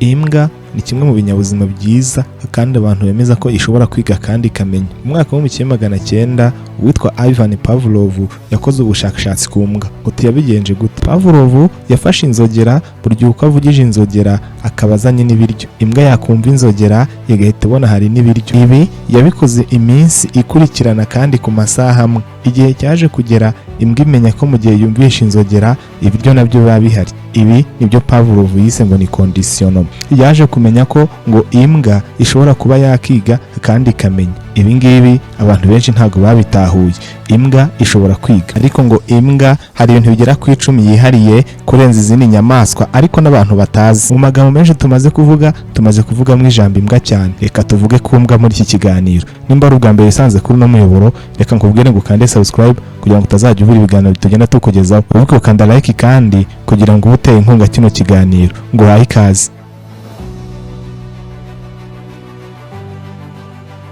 Imbwa ni kimwe mu binyabuzima byiza kandi abantu bemeza ko ishobora kwiga kandi ikamenya. Mu mwaka w'1900 uwitwa Ivan Pavlov yakoze ubushakashatsi ku mbwa. Uti yabigenje gute? Pavlov yafashe inzogera, buri gihe uko avugije inzogera akaba azanye n'ibiryo. Imbwa yakumva inzogera igahita ibona hari n'ibiryo. Ibi yabikoze iminsi ikurikirana kandi ku masaha amwe. Igihe cyaje kugera imbwa imenya ko mu gihe yumvisha inzogera ibiryo nabyo biba bihari. Ibi nibyo Pavlov yise ngo ni conditionnement. Yaje kumenya ko ngo imbwa ishobora kuba yakiga kandi ikamenya. Ibi ngibi abantu benshi ntago babitahuye. Imbwa ishobora kwiga, ariko ngo imbwa hari ibintu bigera ku 10 yihariye kurenza izindi nyamaswa ariko n'abantu batazi. Mu magambo menshi tumaze kuvuga mu ijambo imbwa cyane. Reka tuvuge ku mbwa muri iki kiganiro. Nimba ari ubwa mbere usanze kuri no muyoboro, reka nkubwire ngo ukande subscribe kugira ngo utazajya ubura ibiganiro bitugenda tukugezaho. Ubuke ukanda like kandi kugira ngo ubuteye inkunga kino kiganiro. Ngo haye ikaze.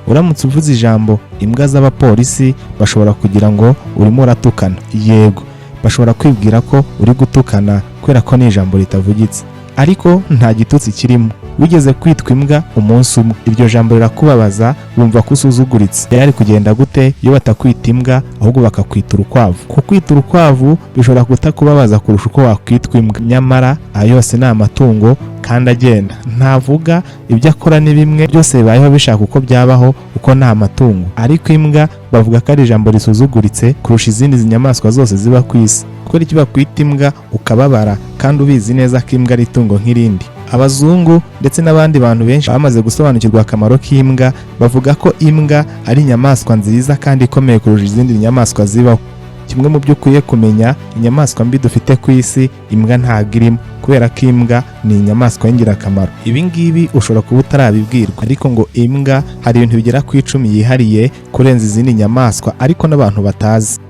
Uramutse uvuze ijambo imbwa z'abapolisi bashobora kugira ngo urimo uratukana. Yego, bashobora kwibwira ko uri gutukana kubera ko ni ijambo ritavugitse, ariko nta gitutsi kirimo. Wigeze kwitwa imbwa umunsi umwe, iryo jambo rirakubabaza, wumva ko usuzuguritse. Yari kugenda gute iyo batakwita imbwa ahubwo bakakwita urukwavu? Kukwita urukwavu bishobora kutakubabaza kurusha uko wakwitwa imbwa. Nyamara ayo yose ni amatungo kandi agenda, ntavuga, ibyo akora ni bimwe, byose bibayeho bishaka uko byabaho uko nta matungo. Ariko imbwa bavuga ko ari ijambo risuzuguritse kurusha izindi nyamaswa zose ziba ku isi. Kubera iki bakwita imbwa ukababara kandi ubizi neza ko imbwa ari itungo nk'irindi? Abazungu ndetse n'abandi bantu benshi bamaze gusobanukirwa akamaro k'imbwa, bavuga ko imbwa ari inyamaswa nziza kandi ikomeye kurusha izindi nyamaswa zibaho. Kimwe mu byo ukwiye kumenya, inyamaswa mbi dufite ku isi imbwa ntabwo irimo, kubera ko imbwa ni inyamaswa y'ingirakamaro. Ibi ngibi ushobora kuba utarabibwirwa, ariko ngo imbwa hari ibintu bigera ku 10 yihariye kurenza izindi nyamaswa ariko n'abantu batazi.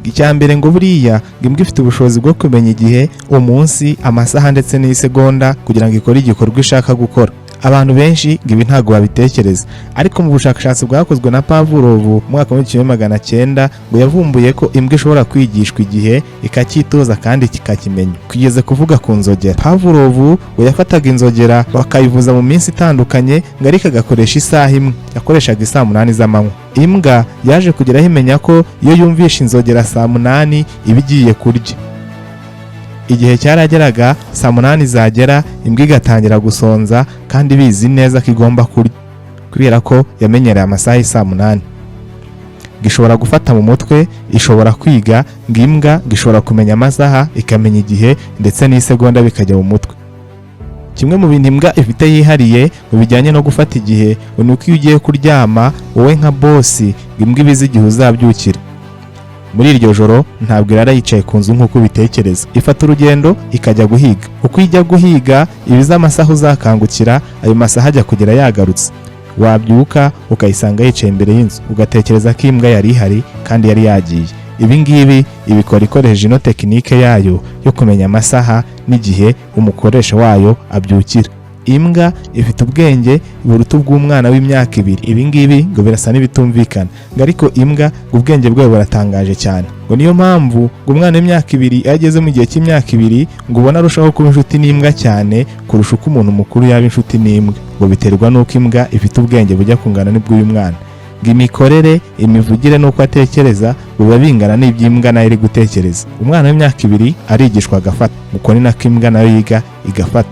Icyambere ngo buriya imbwa ifite ubushobozi bwo kumenya igihe, umunsi, amasaha ndetse n'isegonda kugira ngo ikore igikorwa ishaka gukora. Abantu benshi ibi ntago babitekereza, ariko mu bushakashatsi bwakozwe na Pavlov mu mwaka w'1900 ngo yavumbuye ko imbwa ishobora kwigishwa igihe ikacyitoza kandi kikakimenya. Kugeze kuvuga ku nzogera, Pavlov ngo yafataga inzogera bakayivuza mu minsi itandukanye, ngo ariko agakoresha isaha imwe, yakoreshaga saa 8 z'amanywa. Imbwa yaje kugeraho imenya ko iyo yumvisha inzogera saa 8 iba igiye kurya. Igihe cyarageraga saa 8 zagera, imbwa igatangira gusonza kandi bizi neza ko igomba kurya, kubera ko yamenyereye amasaha y'saa 8. Gishobora gufata mu mutwe, ishobora kwiga, imbwa gishobora kumenya amasaha, ikamenya igihe ndetse n'isegonda bikajya mu mutwe. Kimwe mu bintu imbwa ifite yihariye mu bijyanye no gufata igihe, ni uko iyo ugiye kuryama wowe nka bosi, imbwa ibizi igihe uzabyukira. Muri iryo joro ntabwo irara yicaye ku nzu nk'uko ubitekereza, ifata urugendo ikajya guhiga. Uko ijya guhiga ibiza amasaha uzakangukira, ayo masaha ajya kugera yagarutse. Wabyuka ukayisanga yicaye imbere y'inzu, ugatekereza ko imbwa yari ihari kandi yari yagiye. Ibi ngibi ibikora ikoresheje ino tekinike yayo yo kumenya amasaha n'igihe umukoresha wayo abyukira. Imbwa ifite ubwenge buruta bw'umwana w'imyaka 2. Ibi ngibi ngo birasa n'ibitumvikana, ariko imbwa ubwenge bwayo buratangaje cyane. Ngo niyo mpamvu ngo umwana w'imyaka 2 yageze mu gihe cy'imyaka 2 ngo ubona arushaho kuba inshuti n'imbwa cyane kurusha uko umuntu mukuru yaba inshuti n'imbwa. Ngo biterwa n'uko imbwa ifite ubwenge bujya kungana n'ubw'uyu mwana. Ngo imikorere, imivugire n'uko atekereza biba bingana n'iby'imbwa nayo iri gutekereza. Umwana w'imyaka 2 arigishwa agafata, uko ni nako imbwa nayo yiga igafata.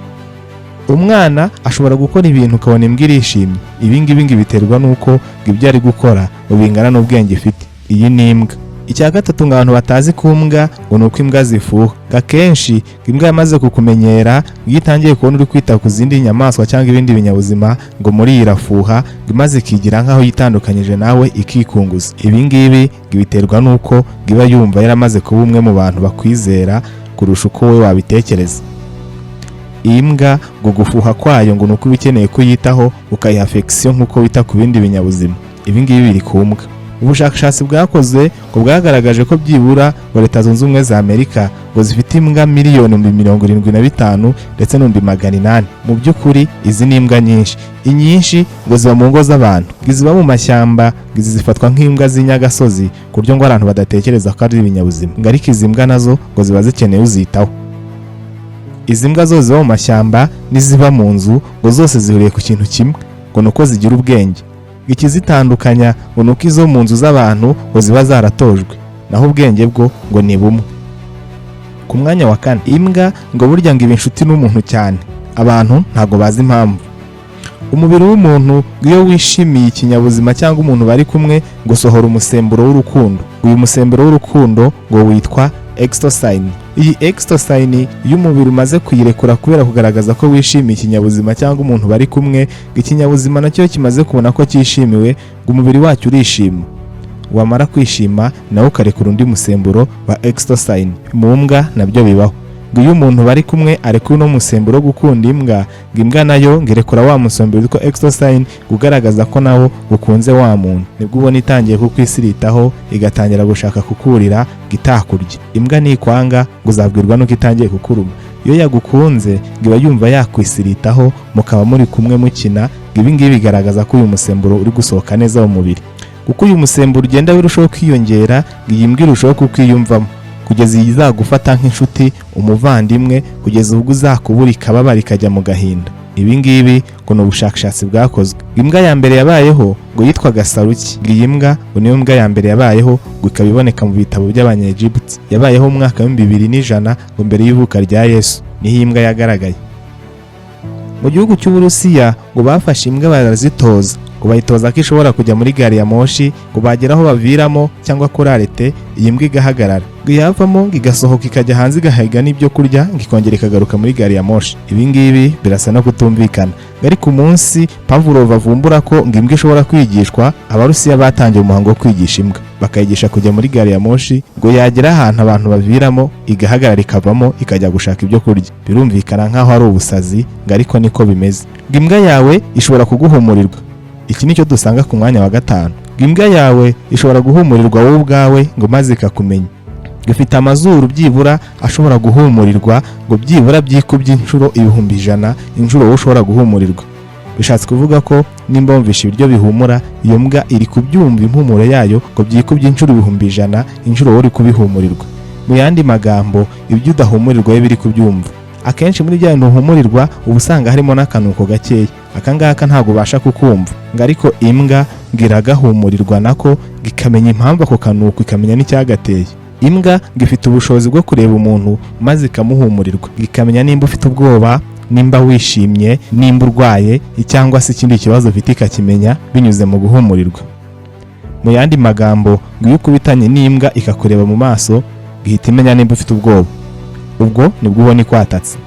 Umwana ashobora gukora ibintu ukabona imbwa irishimye. Ibi ngibi biterwa n'uko ibyo ari gukora bingana n'ubwenge ifite. Iyi ni imbwa. Icya gatatu ngo abantu batazi ku mbwa ngo ni uko imbwa zifuha. Akenshi imbwa yamaze kukumenyera, iyo itangiye kubona uri kwita ku zindi nyamaswa cyangwa ibindi binyabuzima, ngo muri irafuha, imaze ikigira nk'aho yitandukanyije nawe ikikunguza. Ibi ngibi biterwa n'uko iba yumva yaramaze kuba umwe mu bantu bakwizera kurusha uko wowe wabitekereza. Imbwa ngo gufuha kwayo ngo nuko ubikeneye kuyitaho, ukayiha affection nk'uko wita ku bindi binyabuzima. Ibi ngibi biri ku mbwa. Ubushakashatsi bwakozwe ngo bwagaragaje ko byibura Leta Zunze Ubumwe za Amerika ngo zifite imbwa miliyoni 75 ndetse n'800. Mu by'ukuri izi ni imbwa nyinshi. Inyinshi ngo ziba mu ngo z'abantu, ziba mu mashyamba, zifatwa nk'imbwa z'inyagasozi ku buryo ngo abantu badatekereza ko ari ibinyabuzima. Ariko izi mbwa nazo ngo ziba zikeneye uzitaho. Izi mbwa zose ziba mu mashyamba n'iziba mu nzu ngo zose zihuriye ku kintu kimwe, ngo nuko zigira ubwenge. Ikizitandukanya ngo nuko izo mu nzu z'abantu ngo ziba zaratojwe, naho ubwenge bwo ngo ni bumwe. Ku mwanya wa 4, imbwa ngo burya ngo iba inshuti n'umuntu cyane, abantu ntago bazi impamvu. Umubiri w'umuntu iyo wishimiye ikinyabuzima cyangwa umuntu bari kumwe ngo sohora umusemburo w'urukundo. Uyu musemburo w'urukundo ngo witwa oxytocin. Iyi oxytocin iyo umubiri umaze kuyirekura kubera kugaragaza ko wishimiye ikinyabuzima cyangwa umuntu bari kumwe, ikinyabuzima nacyo kimaze kubona ko cyishimiwe, ngo umubiri wacyo urishima. Wamara kwishima nawe ukarekura undi musemburo wa oxytocin. Mu mbwa nabyo bibaho. Ngo iyo umuntu bari kumwe arekuye no musemburo wo gukunda imbwa, ngo imbwa nayo ngerekura wa musemburo witwa oxytocin kugaragaza ko nawo ukunze wa muntu. Nibwo ubona itangiye kukwisiritaho igatangira gushaka kukurira gitakurya. Imbwa nikwanga ngo uzabwirwa nuko itangiye kukuruma. Iyo yagukunze ngo iba yumva yakwisiritaho mukaba muri kumwe mukina, ngo ibi ngibi bigaragaza ko uyu musemburo uri gusohoka neza mu mubiri. Kuko uyu musemburo ugenda wirushaho kwiyongera, ngo iyi mbwa irushaho kukwiyumvamo kugeza izagufata nk'inshuti, umuvandimwe, kugeza ubwo uzakubura ikababara ikajya mu gahinda. Ibi ngibi ngo ni ubushakashatsi bwakozwe. Imbwa ya mbere yabayeho ngo yitwaga Saruki. Iyi mbwa ngo niyo mbwa ya mbere yabayeho, ngo ikaba iboneka mu bitabo by'Abanya-Egypt. Yabayeho mu mwaka wa 2100 ngo mbere y'uvuka rya Yesu niho imbwa yagaragaye. Mu gihugu cy'Uburusiya ngo bafashe imbwa barazitoza, ngo bayitoza ko ishobora kujya muri gari ya moshi, ngo bagera aho baviramo cyangwa kuri arete, iyi mbwa igahagarara, ngo yavamo ngo igasohoka ikajya hanze igahiga n'ibyo kurya, ngo ikongera ikagaruka muri gari ya moshi. Ibi ngibi birasa no kutumvikana. Ariko umunsi Pavlov avumbura ko ngo imbwa ishobora kwigishwa, Abarusiya batangiye umuhango wo kwigisha imbwa, bakayigisha kujya muri gari ya moshi, ngo yagera ahantu abantu baviramo igahagarara ikavamo ikajya gushaka ibyo kurya. Birumvikana nk'aho ari ubusazi, ngo ariko niko bimeze. Ngo imbwa yawe ishobora kuguhumurirwa. Iki nicyo dusanga ku mwanya wa 5. Imbwa yawe ishobora guhumurirwa wowe ubwawe ngo maze ikakumenya. Gifite amazuru byibura ashobora guhumurirwa, ngo byibura byikubye inshuro 100,000 inshuro wowe ushobora guhumurirwa. Bishatse kuvuga ko nimba wumvisha ibiryo bihumura, iyo mbwa iri kubyumva impumuro yayo ngo byikubye inshuro 100,000 inshuro wowe uri kubihumurirwa. Mu yandi magambo, ibyo udahumurirwa we biri kubyumva. Akenshi muri bya ntuhumurirwa uba usanga harimo n'akanuko gakeya. Akangaka ntago ubasha kukumva, ngo ariko imbwa ngiragahumurirwa nako gikamenya impamvu ako kanuko, ikamenya n'icyagateye. Imbwa gifite ubushobozi bwo kureba umuntu maze ikamuhumurirwa, gikamenya nimba ufite ubwoba, nimba wishimye, nimba urwaye cyangwa se ikindi kibazo ufite ikakimenya binyuze mu guhumurirwa. Mu yandi magambo, ngo iyo ukubitanye n'imbwa ikakureba mu maso, gihita imenya nimba ufite ubwoba. Ubwo nibwo ubona ikwatatse.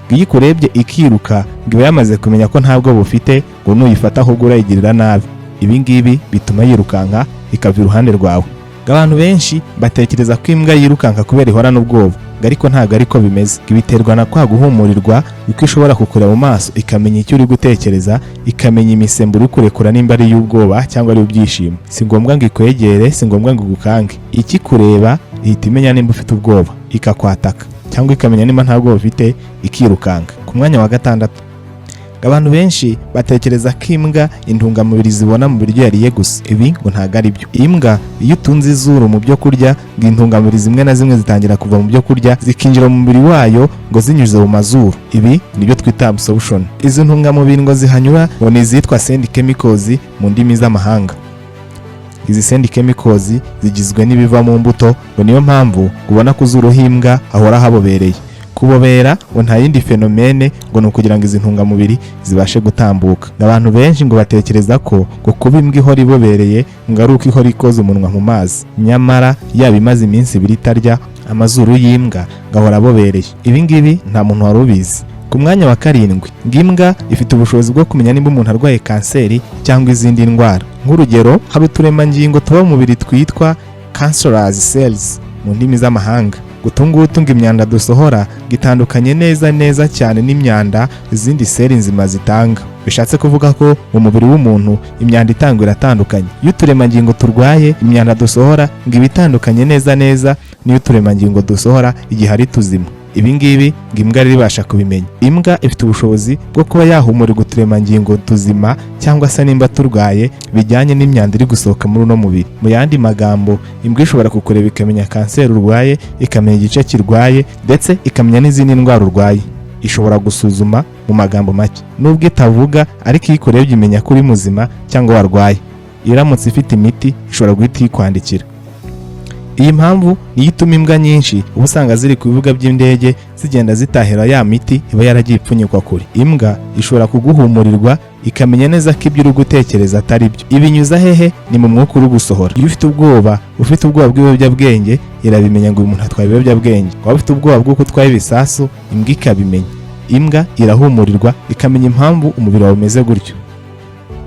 Iyo ikurebye ikiruka, ngo yamaze kumenya ko ntabwo bufite, ngo nuyifata ahubwo urayigirira nabi. Ibi ngibi bituma yirukanka ikava iruhande rwawe. Abantu benshi batekereza ko imbwa yirukanka kubera ihorana ubwoba, ariko ntabwo ariko bimeze. Biterwa na kwa guhumurirwa, uko ishobora kukureba mu maso ikamenya icyo uri gutekereza, ikamenya imisemburo ikurekura nimba ari y'ubwoba cyangwa ari ibyishimo. Si ngombwa ngo ikwegere, si ngombwa ngo igukange. Ikikureba ihita imenya nimba ufite ubwoba ikakwataka, cyangwa ikamenya nimba nta bwoba ufite ikirukanka. Ku mwanya wa 6, abantu benshi batekereza ko imbwa intungamubiri zibona mu biryo yariye gusa. Ibi ngo ntago ari byo. Imbwa iyo utunze izuru mu byo kurya, ngo intungamubiri zimwe na zimwe zitangira kuva mu byo kurya zikinjira mu mubiri wayo ngo zinyuze mu mazuru. Ibi nibyo twita absorption. Izi ntungamubiri ngo zihanyura ngo ni izitwa send chemicals mu ndimi z'amahanga. Izi send chemicals zigizwe n'ibiva mu mbuto, ngo niyo mpamvu ubona ko uzuru h'imbwa ahora habobereye. Kubobera ngo nta yindi fenomene, ngo nukugira ngo izi ntungamubiri zibashe gutambuka. Abantu benshi ngo batekereza ko kuba imbwa ihora ibobereye ngo ari uko ihora ikoze umunwa mu mazi. Nyamara yaba imaze iminsi 2 itarya, amazuru y'imbwa gahora abobereye. Ibi ngibi nta muntu wari ubizi. Ku mwanya wa 7, imbwa ifite ubushobozi bwo kumenya nimba umuntu arwaye kanseri cyangwa izindi ndwara. Nk'urugero, hari uturemangingo tuba mu mubiri twitwa cancerous cells mu ndimi z'amahanga. Gutungutunga imyanda dusohora gitandukanye neza cyane n'imyanda izindi seli nzima zitanga. Bishatse kuvuga ko mu mubiri w'umuntu imyanda itangwa iratandukanye. Iyo uturemangingo turwaye, imyanda dusohora ngo ibitandukanye neza n'iyo uturemangingo dusohora igihe ari tuzima. Ibi ngibi ngo imbwa rero ibasha kubimenya. Imbwa ifite ubushobozi bwo kuba yahumurirwa uturemangingo tuzima cyangwa se nimba turwaye bijyanye n'imyanda iri gusohoka muri uno mubiri. Mu yandi magambo, imbwa ishobora kukureba ikamenya kanseri urwaye, ikamenya igice kirwaye ndetse ikamenya n'izindi ndwara urwaye. Ishobora gusuzuma mu magambo make. Nubwo itavuga ariko iyo ikurebye imenya ko uri muzima cyangwa warwaye. Iramutse ifite imiti ishobora guhita iyikwandikira. Iyi mpamvu niyo ituma imbwa nyinshi uba usanga ziri ku bibuga by'indege zigenda zitahira ya miti iba yaragiye ipfunyikwa kure. Imbwa ishobora kuguhumurirwa ikamenya neza ko ibyo uri gutekereza atari byo. Ibinyuza hehe? Ni mu mwuka uri gusohora. Iyo ufite ubwoba bw'ibiyobyabwenge irabimenya ngo uyu muntu atwaye ibiyobyabwenge. Waba ufite ubwoba bw'uko utwaye ibisasu, imbwa ikabimenya. Imbwa irahumurirwa ikamenya impamvu umubiri wawe umeze gutyo.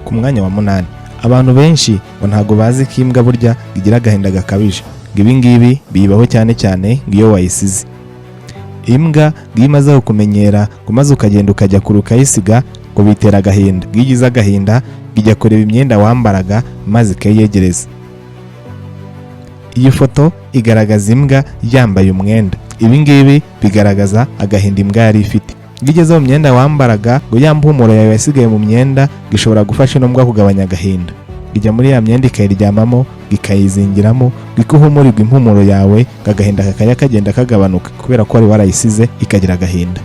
Ku mwanya wa 8, abantu benshi ngo ntago bazi ko imbwa burya igira agahinda gakabije. Ibi ngibi bibaho cyane cyane iyo wayisize. Imbwa iyo imaze kukumenyera ngo maze ukagenda ukajya kurukayisiga ngo bitera agahinda. Iyo igize agahinda ijya kureba imyenda wambaraga maze ikayiyegereza. Iyi foto igaragaza imbwa yambaye umwenda. Ibi ngibi bigaragaza agahinda imbwa yari ifite. Iyo igeze mu myenda wambaraga ngo ya mpumuro yawe yasigaye mu myenda gishobora gufasha ino mbwa kugabanya agahinda. Ijya muri ya myenda ikayiryamamo, ikayizingiramo, ikuhumurirwa impumuro yawe, agahinda kakajya kagenda kagabanuka kubera ko wari warayisize ikagira agahinda.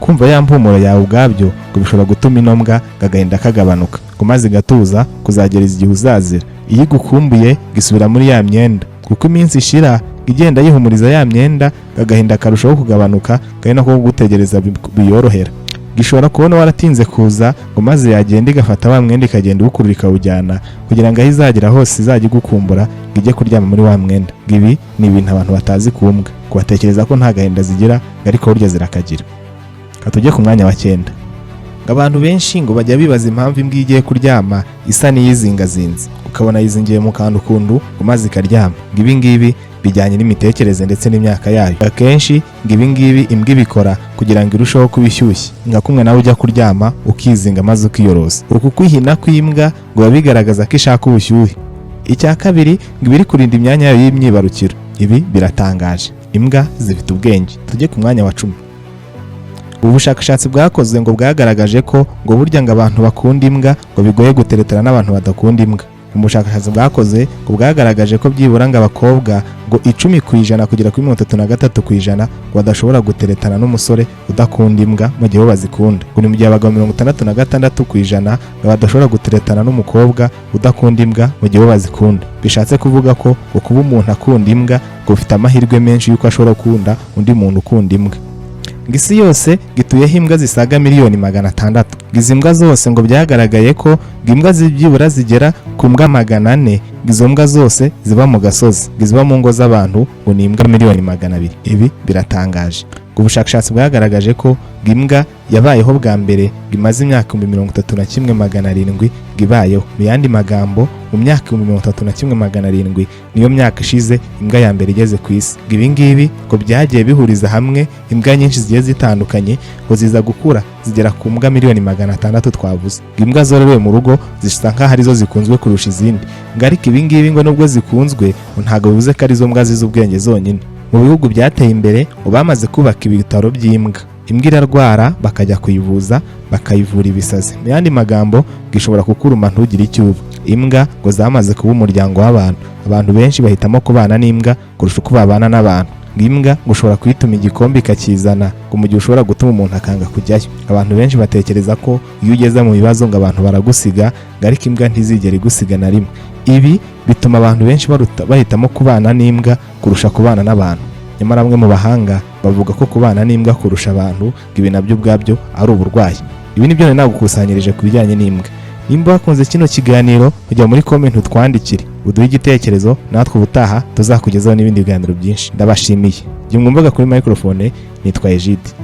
Kumva ya mpumuro yawe ubwabyo ngo bishobora gutuma ino mbwa agahinda kagabanuka, ngo maze igatuza kuzagereza igihe uzazira. Iyo igukumbuye gisubira muri ya myenda, kuko iminsi ishira igenda yihumuriza ya myenda, agahinda karushaho kugabanuka, kandi no kugutegereza biyorohera. Gishobora kubona waratinze kuza ngo maze yagenda igafata wa mwenda ikagenda ukurura ikawujyana kugira ngo aho izagera hose izajya igukumbura ngo ijye kuryama muri wa mwenda. Ibi ni ibintu abantu batazi ku mbwa, kubatekereza ko nta gahinda zigira ariko burya zirakagira. Katujye ku mwanya wa 9. Abantu benshi ngo bajya bibaza impamvu imbwa igiye kuryama isa n'iyizingazinze, ukabona yizingiye mu kantu kundu ngo maze ikaryama. Ibi ngibi bijyanye n'imitekerereze ndetse n'imyaka yayo. Akenshi ibi ngibi imbwa ibikora kugira ngo irusheho kubishyushya, nka kumwe nawe ujya kuryama ukizinga maze ukiyorosa. Uku kwihina kw'imbwa ngo babigaragaza ko ishaka ubushyuhe. Icya kabiri ngo ibiri kurinda imyanya yayo y'imyibarukiro. Ibi biratangaje. Imbwa zifite ubwenge. Tujye ku mwanya wa 10. Ubushakashatsi bwakozwe ngo bwagaragaje ko ngo burya ngo abantu bakunda imbwa ngo bigoye guteretana n'abantu badakunda imbwa. Ubushakashatsi bwakoze ngo bwagaragaje ko byibura ngo abakobwa ngo 10% kugera kuri 33% ngo badashobora guteretana n'umusore udakunda imbwa mu gihe bazikunda. Ngo ni mu gihe abagabo 66% ngo badashobora guteretana n'umukobwa udakunda imbwa mu gihe bazikunda. Bishatse kuvuga ko kuba umuntu akunda imbwa ngo ufite amahirwe menshi yuko ashobora gukunda undi muntu ukunda imbwa. Ngisi yose gituyeho imbwa zisaga miliyoni 600. Izi mbwa zose ngo byagaragaye ko imbwa zibyibura zigera ku mbwa 400. Izo mbwa zose ziba mu gasozi, ziba mu ngo z'abantu ngo ni imbwa miliyoni 200. Ibi biratangaje. Ubushakashatsi bwagaragaje ko imbwa yabayeho bwa mbere imaze imyaka 31,700 ibayeho. Mu yandi magambo mu myaka 31,700 niyo myaka ishize imbwa ya mbere igeze ku isi. Ibi ngibi ngo byagiye bihuriza hamwe imbwa nyinshi zigiye zitandukanye ngo ziza gukura zigera ku mbwa miliyoni 600 twavuze. Imbwa zororewe mu rugo zisa nkaho arizo zikunzwe kurusha izindi. Ariko ibi ngibi ngo nubwo zikunzwe ntago bivuze ko arizo mbwa zizi ubwenge zonyine. Mu bihugu byateye imbere bamaze kubaka ibitaro by'imbwa. Imbwa irarwara bakajya kuyivuza bakayivura ibisazi. Mu yandi magambo gishobora kukuruma ntugire icyo uba. Imbwa ngo zamaze kuba umuryango w'abantu. Abantu benshi bahitamo kubana n'imbwa kurusha uko babana n'abantu. Imbwa ngo ushobora kuyituma igikombe ikakizana ngo mu gihe ushobora gutuma umuntu akanga kujyayo. Abantu benshi batekereza ko iyo ugeze mu bibazo ngo abantu baragusiga, ariko imbwa ntizigera igusiga na rimwe. Ibi bituma abantu benshi bahitamo kubana n'imbwa kurusha kubana n'abantu. Nyamara bamwe mu bahanga bavuga ko kubana n'imbwa kurusha abantu ibi nabyo ubwabyo ari uburwayi. Ibi nibyo nari nagukusanyirije ku bijyanye n'imbwa. Nimba wakunze kino kiganiro ujya muri comment utwandikire uduhe igitekerezo, natwe ubutaha tuzakugezaho n'ibindi biganiro byinshi. Ndabashimiye. Jye mwumvaga kuri microphone nitwa Egide.